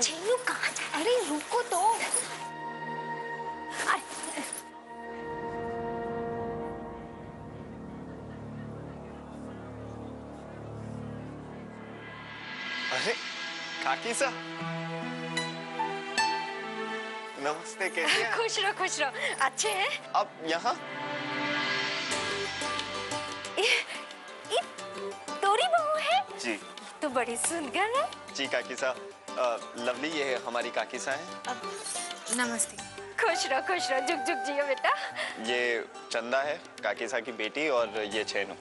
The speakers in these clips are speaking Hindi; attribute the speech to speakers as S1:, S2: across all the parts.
S1: चीनू कहाँ जा? अरे रुको तो।
S2: अरे काकी सा, नमस्ते, कैसे हैं?
S1: खुश रहो, अच्छे हैं?
S2: आप यहाँ?
S1: ये तोरी बहू है?
S2: जी।
S1: तो बड़ी सुंदर है।
S2: जी काकी सा, लवली ये है हमारी काकी सा है।
S1: नमस्ते। खुश रहो, जुग जुग जियो बेटा।
S2: ये चंदा है काकी सा की बेटी, और ये छेनू।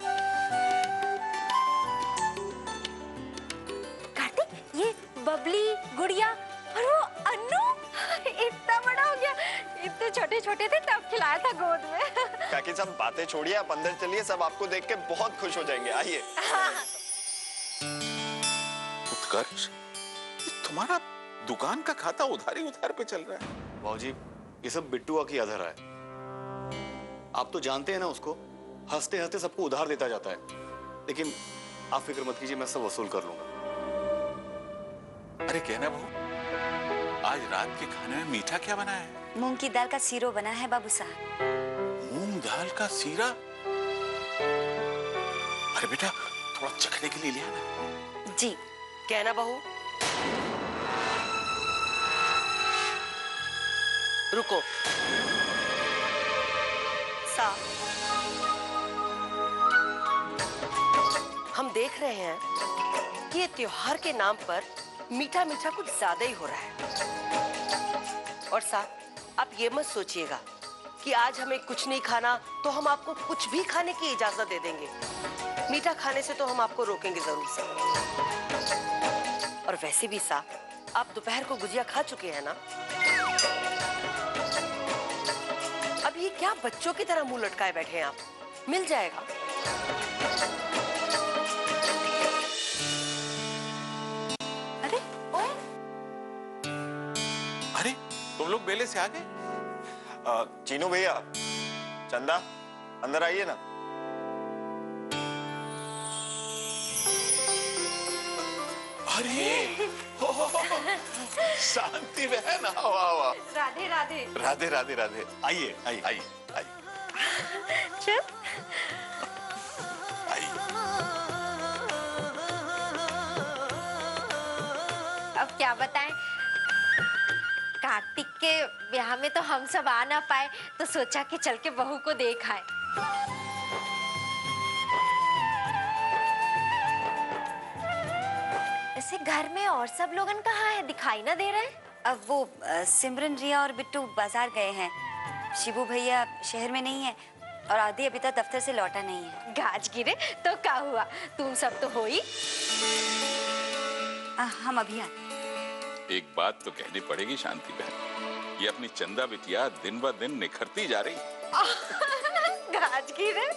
S1: ये बबली, गुड़िया और वो अन्नू इतना बड़ा हो गया। इतने छोटे छोटे थे तब खिलाया था गोद में।
S2: काकी साहब बातें छोड़िए, आप अंदर चलिए, सब आपको देख के बहुत खुश हो जाएंगे, आइए।
S3: उत्कर्ष, तुम्हारा दुकान का खाता उधार ही उधार पे चल रहा है।
S4: बाबूजी, ये सब बिट्टुआ की अधर है। आप तो जानते हैं ना उसको, हंसते हंसते सबको उधार देता जाता है। लेकिन आप फिक्र मत कीजिए, मैं सब वसूल कर लूंगा।
S3: अरे कहना बहू, आज रात के खाने में मीठा क्या बना है?
S5: मूंग की दाल का सीरो बना है बाबू साहब।
S3: मूंग दाल का सीरा? अरे बेटा, थोड़ा चखने के लिए लिया ना।
S5: जी।
S6: कहना बहू, रुको। सा, हम देख रहे हैं कि ये त्योहार के नाम पर मीठा मीठा कुछ ज्यादा ही हो रहा है। और सा, आप ये मत सोचिएगा कि आज हमें कुछ नहीं खाना तो हम आपको कुछ भी खाने की इजाजत दे देंगे। मीठा खाने से तो हम आपको रोकेंगे जरूर से। और वैसे भी सा, आप दोपहर को गुजिया खा चुके हैं ना? अब ये क्या बच्चों की तरह मुंह लटकाए बैठे हैं आप? मिल जाएगा।
S1: अरे ओए,
S3: अरे तुम लोग बेले से आ गए?
S2: चीनू भैया, चंदा, अंदर आइए ना।
S3: अरे शांति बहन, आओ आओ आओ।
S1: राधे राधे।
S3: राधे राधे राधे, आइए आइए आइए आइए
S1: चल।
S3: आइए।
S1: अब क्या बताएं, कार्तिक के ब्याह में तो हम सब आ ना पाए, तो सोचा कि चल के बहू को देख आए। ऐसे घर में और सब लोगन कहाँ है, दिखाई ना दे रहे?
S5: अब वो सिमरन, रिया और बिट्टू बाजार गए हैं। शिबू भैया शहर में नहीं है और आदि अभी तक दफ्तर से लौटा नहीं है।
S1: गाज गिरे तो क्या हुआ, तुम सब तो हो ही।
S5: हम अभी आते।
S3: एक बात तो कहनी पड़ेगी शांति बहन, ये अपनी चंदा बिटिया दिन ब दिन निखरती जा रही।
S1: गाज गिरे।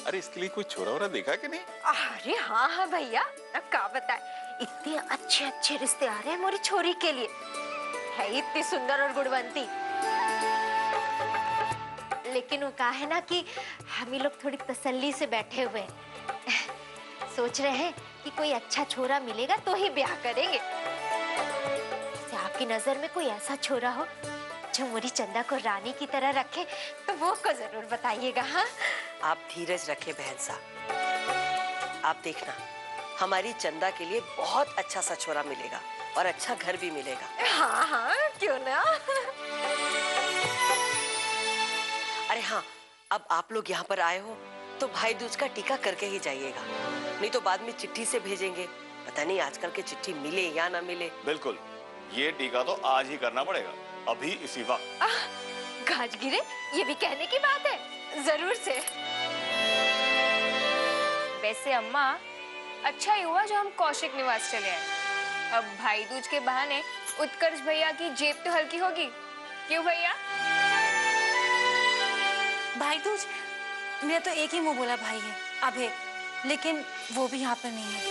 S3: अरे इसके लिए कोई छोरा वोरा देखा कि नहीं?
S1: अरे हाँ भैया, अब क्या बताए, इतने अच्छे अच्छे रिश्ते आ रहे हैं मोरी छोरी के लिए। है इतनी सुंदर और गुणवंती। लेकिन वो कहा है ना कि हम ही लोग थोड़ी तसल्ली से बैठे हुए हैं। सोच रहे हैं कि कोई अच्छा छोरा मिलेगा तो ही ब्याह करेंगे। आपकी नजर में कोई ऐसा छोरा हो जो मोरी चंदा को रानी की तरह रखे तो वो को जरूर बताइएगा। हाँ,
S6: आप धीरज रखें बहन साहब। आप देखना, हमारी चंदा के लिए बहुत अच्छा सा छोरा मिलेगा और अच्छा घर भी मिलेगा।
S1: हाँ हाँ, क्यों ना।
S6: अरे हाँ, अब आप लोग यहाँ पर आए हो तो भाई दूज का टीका करके ही जाइएगा, नहीं तो बाद में चिट्ठी से भेजेंगे। पता नहीं आजकल के चिट्ठी मिले या ना मिले।
S4: बिल्कुल, ये टीका तो आज ही करना पड़ेगा, अभी इसी वक्त।
S1: गाज गिरे, ये भी कहने की बात है, जरूर से।
S7: वैसे अम्मा, अच्छा ही हुआ जो हम कौशिक निवास चले आए। अब भाई दूज के बहाने उत्कर्ष भैया की जेब तो हल्की होगी, क्यों भैया?
S8: भाई दूज, मेरा तो एक ही मुंह बोला भाई है, अभय, लेकिन वो भी यहाँ पर नहीं है।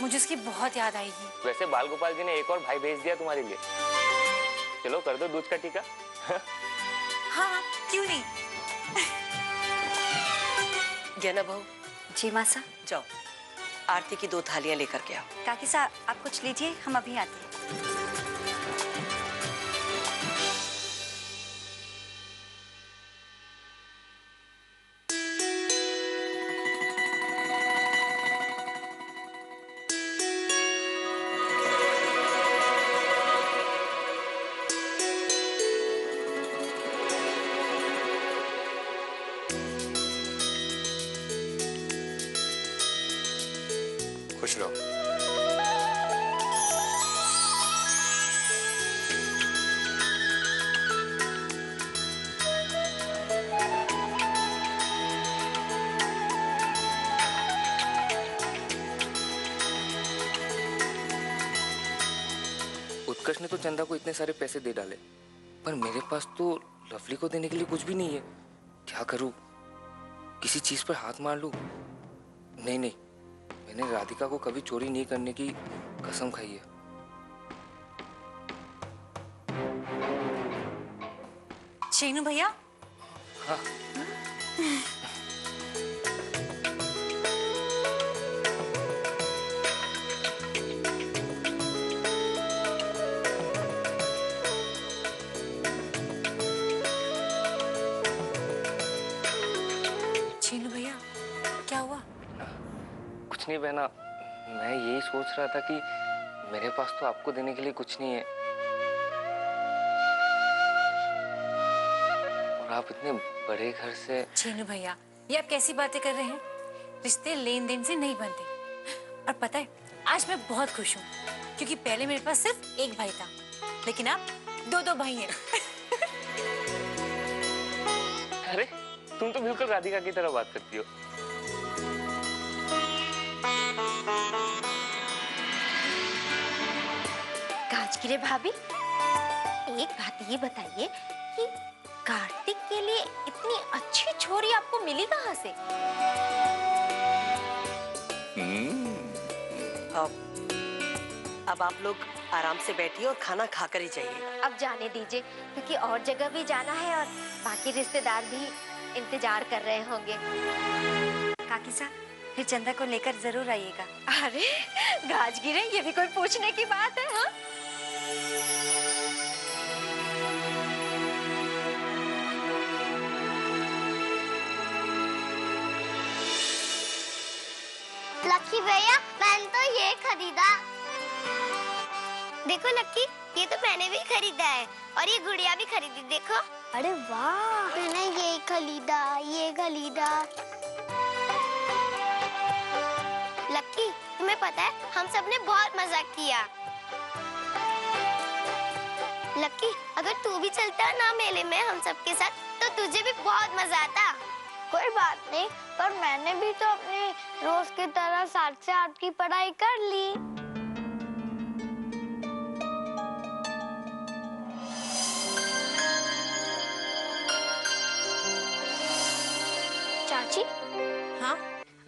S5: मुझे उसकी बहुत याद आएगी।
S8: वैसे बाल गोपाल जी ने एक और भाई भेज दिया तुम्हारे लिए। चलो कर दो दूध का टीका।
S5: हाँ, क्यों नहीं।
S6: ज्ञाना बहू,
S5: जी मासा।
S6: जाओ आरती की 2 थालियां लेकर के आओ।
S5: काकी साहब आप कुछ लीजिए, हम अभी आते हैं।
S4: खुश रहो।
S8: उत्कर्ष ने तो चंदा को इतने सारे पैसे दे डाले, पर मेरे पास तो लवली को देने के लिए कुछ भी नहीं है। क्या करूं? किसी चीज पर हाथ मार लूं? नहीं नहीं, मैंने राधिका को कभी चोरी नहीं करने की कसम खाई है।
S5: चीनू भैया।
S8: हाँ।
S5: चीनू भैया, क्या हुआ?
S8: कुछ नहीं बहना, मैं यही सोच रहा था कि मेरे पास तो आपको देने के लिए कुछ नहीं है, और आप इतने बड़े घर से।
S5: चीनू भैया, ये आप कैसी बातें कर रहे हैं? रिश्ते लेन देन से नहीं बनते। और पता है, आज मैं बहुत खुश हूँ, क्योंकि पहले मेरे पास सिर्फ एक भाई था, लेकिन अब 2 भाई हैं।
S8: अरे तुम तो बिल्कुल राधिका की तरह बात करती हो।
S1: गाजगिरे भाभी, एक बात ये बताइए कि कार्तिक के लिए इतनी अच्छी छोरी आपको मिली कहाँ से?
S6: अब आप लोग आराम से बैठिए और खाना खाकर ही जाइए।
S1: अब जाने दीजिए, क्योंकि और जगह भी जाना है और बाकी रिश्तेदार भी इंतजार कर रहे होंगे।
S5: काकी साहब, फिर चंदा को लेकर जरूर आइएगा।
S1: अरे गाजगिरे, ये भी कोई पूछने की बात है? हाँ,
S9: लक्की भैया, मैंने तो ये खरीदा। देखो लक्की, ये तो मैंने भी खरीदा है, और ये गुड़िया भी खरीदी, देखो। अरे वाह, मैंने ये खरीदा, ये खरीदा। लक्की, तुम्हें पता है हम सब ने बहुत मजा किया। लक्की, अगर तू भी चलता ना मेले में हम सब के साथ, तो तुझे भी बहुत मजा आता। कोई बात नहीं, पर मैंने भी तो अपनी रोज की तरह 7 से 8 की पढ़ाई कर ली। चाची,
S5: हाँ,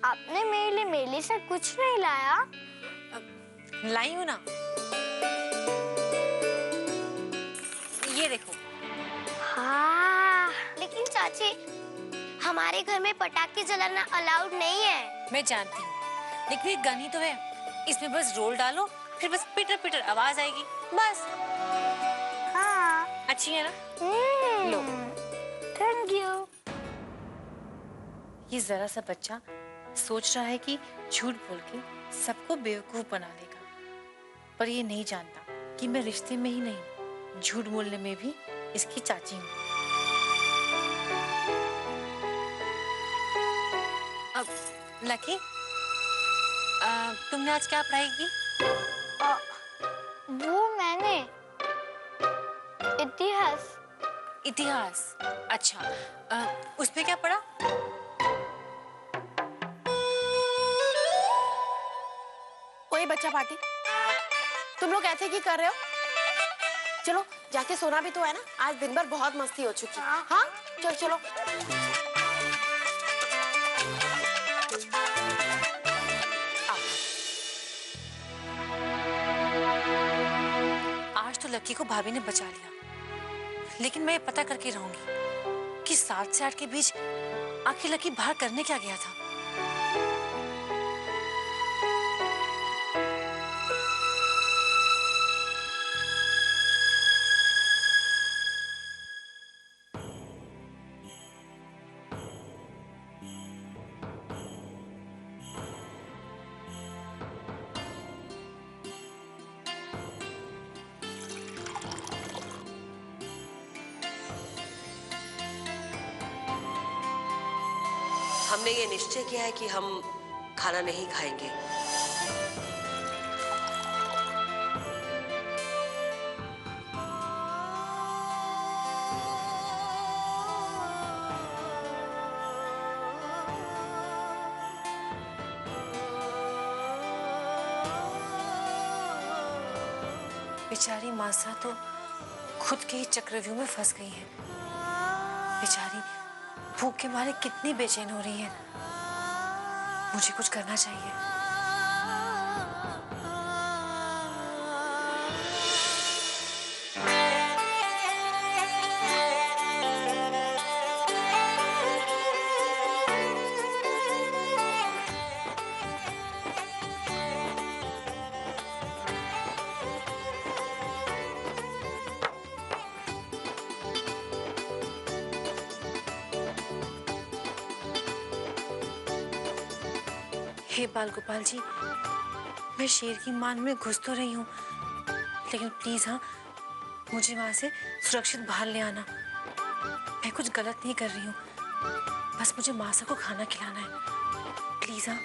S9: आपने मेरे लिए मेले से कुछ नहीं लाया?
S5: लाई हूँ ना, ये देखो।
S9: हाँ, लेकिन चाची, हमारे घर में पटाखे जलाना अलाउड नहीं है।
S5: मैं जानती हूँ, लेकिन ये गन ही तो है, इसमें बस रोल डालो, फिर बस पिटर पिटर आवाज आएगी, बस।
S9: हाँ,
S5: अच्छी है ना? लो।
S9: Thank you.
S5: ये जरा सा बच्चा सोच रहा है कि झूठ बोल के सबको बेवकूफ बना देगा, पर ये नहीं जानता कि मैं रिश्ते में ही नहीं, झूठ बोलने में भी इसकी चाची हूँ। अब लकी, तुमने आज क्या पढ़ाई की?
S9: वो मैंने इतिहास।
S5: इतिहास? अच्छा, उसमें क्या पढ़ा?
S10: ओए बच्चा पार्टी, तुम लोग ऐसे की कर रहे हो? चलो जाके सोना भी तो है ना, आज दिन भर बहुत मस्ती हो चुकी। हाँ, चलो चलो।
S5: तो लक्की को भाभी ने बचा लिया, लेकिन मैं ये पता करके रहूंगी कि 7 से 8 के बीच आखिर लक्की बाहर करने क्या गया था।
S6: हमने ये निश्चय किया है कि हम खाना नहीं खाएंगे।
S5: बेचारी मासा तो खुद के ही चक्रव्यूह में फंस गई है। बेचारी भूख के मारे कितनी बेचैन हो रही है। मुझे कुछ करना चाहिए। हे बाल गोपाल जी, मैं शेर की मान में घुस तो रही हूँ, लेकिन प्लीज हाँ, मुझे वहां से सुरक्षित बाहर ले आना। मैं कुछ गलत नहीं कर रही हूँ, बस मुझे मासा को खाना खिलाना है। प्लीज हाँ।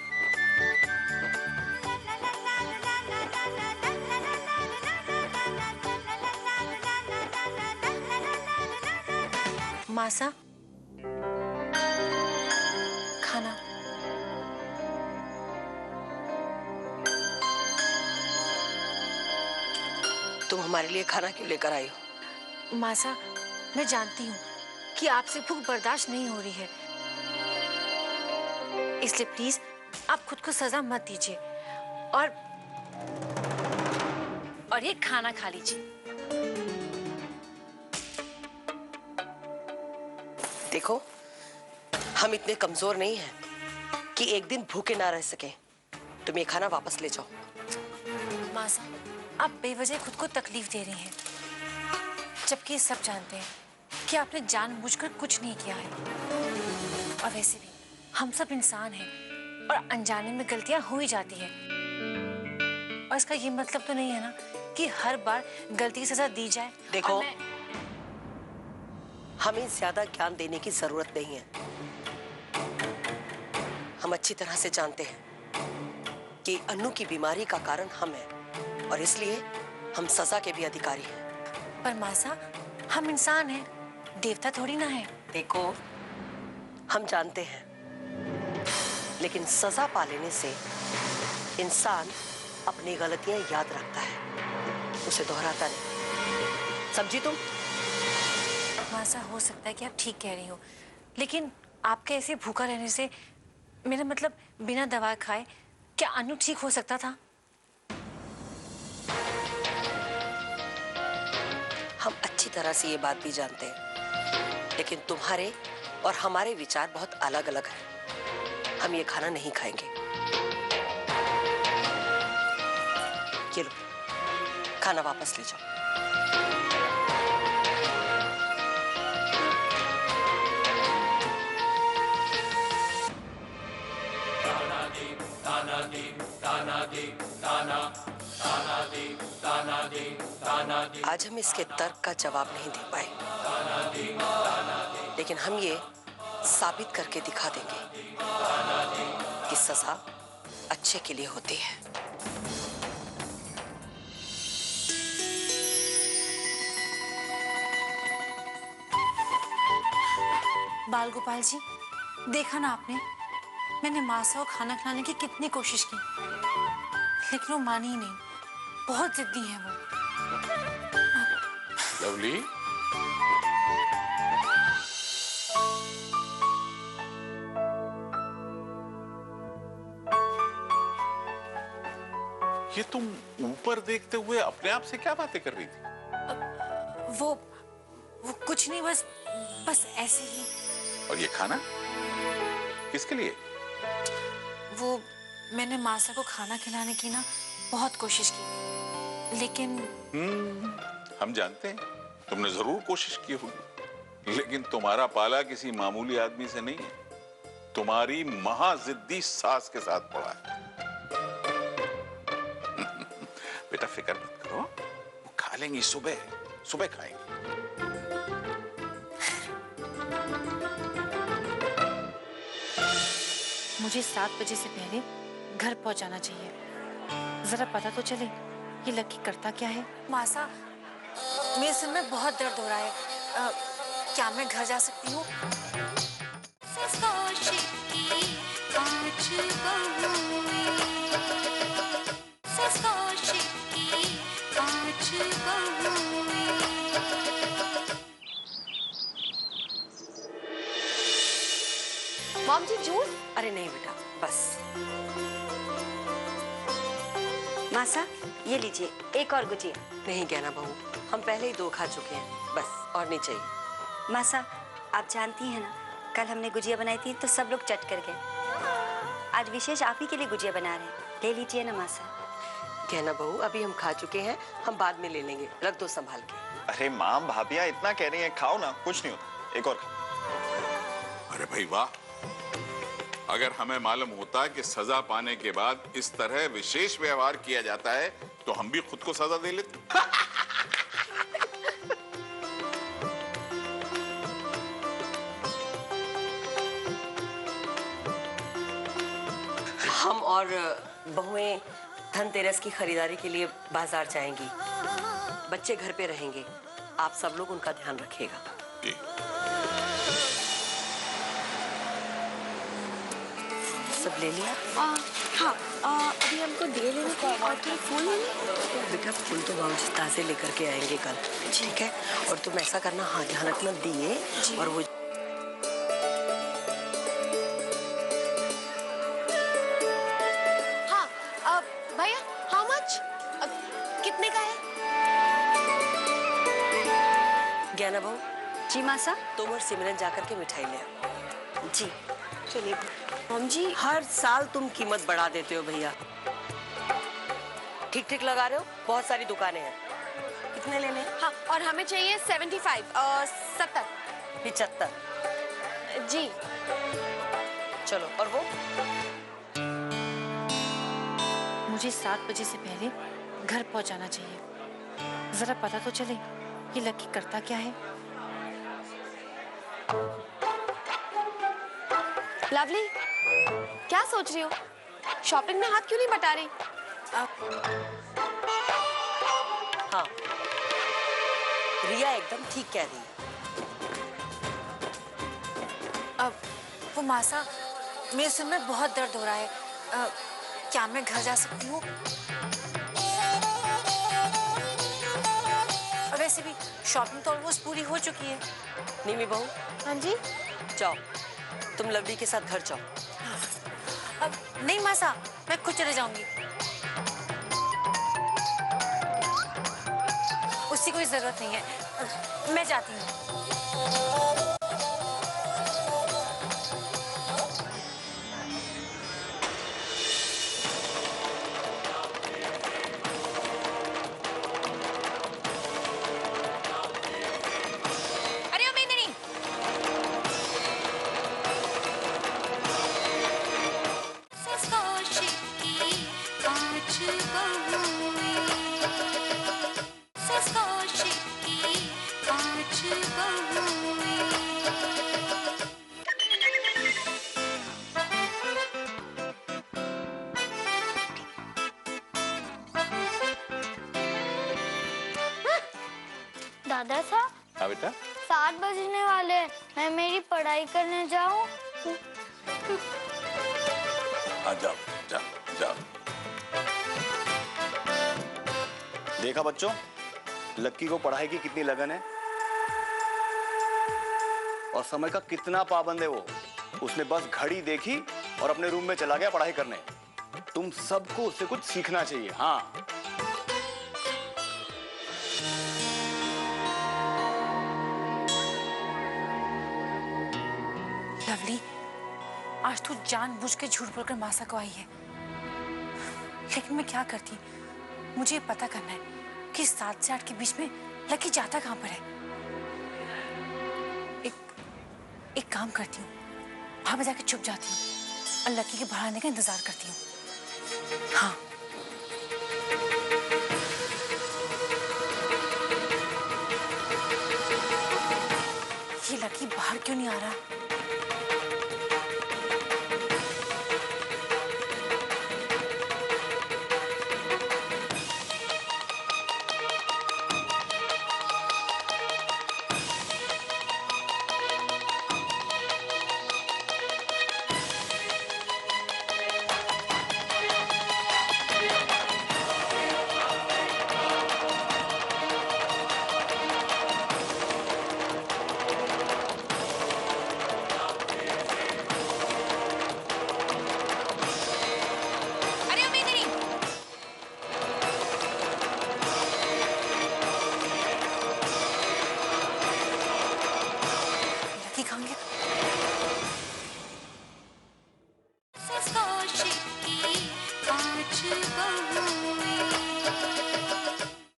S5: मासा, खाना।
S6: तुम हमारे लिए खाना क्यों लेकर आई हो?
S5: मासा, मैं जानती हूँ कि आपसे भूख बर्दाश्त नहीं हो रही है, इसलिए प्लीज आप खुद को सजा मत दीजिए और ये खाना खा लीजिए।
S6: देखो, हम इतने कमजोर नहीं हैं कि एक दिन भूखे ना रह सके। तुम ये खाना वापस ले जाओ।
S5: मासा, आप बेवजह खुद को तकलीफ दे रही हैं, जबकि सब जानते हैं कि आपने जानबूझकर कुछ नहीं किया है। और वैसे भी हम सब इंसान हैं और अनजाने में गलतियां हो ही जाती हैं। और इसका ये मतलब तो नहीं है ना कि हर बार गलती की सजा दी जाए।
S6: देखो, हमें ज्यादा ज्ञान देने की जरूरत नहीं है। हम अच्छी तरह से जानते हैं कि अन्नू की बीमारी का कारण हम हैं, और इसलिए हम सजा के भी अधिकारी हैं।
S5: पर मासा, हम इंसान हैं, देवता थोड़ी ना है।
S6: देखो, हम जानते हैं, लेकिन सजा पा लेने से इंसान अपनी गलतियां याद रखता है, उसे दोहराता नहीं। समझी तुम?
S5: मासा, हो सकता है कि आप ठीक कह रही हो, लेकिन आपके ऐसे भूखा रहने से, मेरा मतलब बिना दवा खाए, क्या अन्नू ठीक हो सकता था?
S6: हम अच्छी तरह से ये बात भी जानते हैं, लेकिन तुम्हारे और हमारे विचार बहुत अलग अलग हैं। हम ये खाना नहीं खाएंगे। ये लो, खाना वापस ले जाओ। आज हम इसके तर्क का जवाब नहीं दे पाए, लेकिन हम ये साबित करके दिखा देंगे कि सजा अच्छे के लिए होती है।
S5: बाल गोपाल जी, देखा ना आपने, मैंने मासा को खाना खिलाने की कितनी कोशिश की, लेकिन वो मानी ही नहीं। बहुत जिद्दी है वो।
S3: लवली, ये तुम ऊपर देखते हुए अपने आप से क्या बातें कर रही थी?
S5: वो कुछ नहीं, बस ऐसे ही।
S3: और ये खाना किसके लिए?
S5: वो मैंने मासा को खाना खिलाने की ना बहुत कोशिश की, लेकिन
S3: हम जानते हैं तुमने जरूर कोशिश की होगी, लेकिन तुम्हारा पाला किसी मामूली आदमी से नहीं है, तुम्हारी महाजिद्दी सास के साथ पड़ा है। बेटा फिक्र मत करो, वो खा लेंगी, सुबह खाएंगी।
S5: मुझे 7 बजे से पहले घर पहुंचाना चाहिए। जरा पता तो चले कि लकी करता क्या है। मासा, मेरे सिर में बहुत दर्द हो रहा है, क्या मैं घर जा सकती हूँ?
S10: मॉम जी जूस?
S6: अरे नहीं बेटा, बस।
S11: मासा ये लीजिए एक और गुजिया।
S6: नहीं कहना बहू, हम पहले ही 2 खा चुके हैं, बस और नहीं चाहिए।
S11: मासा आप जानती हैं ना, कल हमने गुजिया बनाई थी तो सब लोग चट कर गए। आज विशेष आप ही के लिए गुजिया बना रहे हैं, ले लीजिए ना मासा।
S6: कहना बहू, अभी हम खा चुके हैं, हम बाद में ले लेंगे, रख दो संभाल के।
S2: अरे माँ भाभियाँ इतना कह रही हैं, खाओ ना, कुछ नहीं होता, एक और खाओ।
S3: अरे भाई वाह, अगर हमें मालूम होता कि सजा पाने के बाद इस तरह विशेष व्यवहार किया जाता है तो हम भी खुद को सजा दे लेते।
S6: हम और बहुएं धनतेरस की खरीदारी के लिए बाजार जाएंगी, बच्चे घर पे रहेंगे, आप सब लोग उनका ध्यान रखिएगा। सब ले लिया?
S10: हाँ, अभी हमको दिए लेने को और कोई फूल लेने?
S6: बेटा फूल तो बाबूजी ताजे लेकर के आएंगे कल, ठीक है? और तुम ऐसा करना, हाँ ध्यान रखना, दिए और वो
S10: हाँ, भैया हाउ मच? कितने का है?
S6: ज्ञाना बहू,
S11: जी मासा।
S6: तुम और सिमरन जाकर के मिठाई ले आओ।
S11: जी
S6: चलिए मम जी, हर साल तुम कीमत बढ़ा देते हो भैया। ठीक ठीक लगा रहे हो, बहुत सारी दुकानें हैं। कितने लेने हैं?
S10: हाँ, और हमें चाहिए 75 70
S6: 75
S10: जी।
S6: चलो, और वो
S5: मुझे 7 बजे से पहले घर पहुंचाना चाहिए। जरा पता तो चले कि लकी करता क्या है।
S10: लवली, क्या सोच रही हो? शॉपिंग में हाथ क्यों नहीं बटा रही?
S6: हाँ, रिया एकदम ठीक कह रही है।
S5: अब वो मासा, मेरे सिर में बहुत दर्द हो रहा है, क्या मैं घर जा सकती हूँ? और वैसे भी शॉपिंग तो ऑलमोस्ट पूरी हो चुकी है।
S6: नीमी बहू,
S10: हाँ जी।
S6: जाओ, तुम लवली के साथ घर जाओ।
S5: अब नहीं मासा, मैं खुद चले जाऊंगी, उसकी कोई जरूरत नहीं है, मैं जाती हूँ। अरे ओ मेंदिनी,
S9: दादा साहब,
S3: हाँ बेटा,
S9: 7 बजने वाले हैं, मैं मेरी पढ़ाई करने जाऊं?
S3: हाँ जाओ जाओ जाओ।
S4: देखा बच्चों, लक्की को पढ़ाई की कितनी लगन है और समय का कितना पाबंद है वो। उसने बस घड़ी देखी और अपने रूम में चला गया पढ़ाई करने। तुम सबको उससे कुछ सीखना चाहिए। हाँ,
S5: आज तू जानबूझ के झूठ बोलकर मासा को आई है, लेकिन मैं क्या करती? मुझे पता करना है कि 7 से 8 के बीच में लकी जाता कहाँ पर है। एक काम करती हूँ, वहां पर जाके छुप जाती हूँ और लकी के बाहर आने का इंतजार करती हूँ। हाँ, ये लकी बाहर क्यों नहीं आ रहा?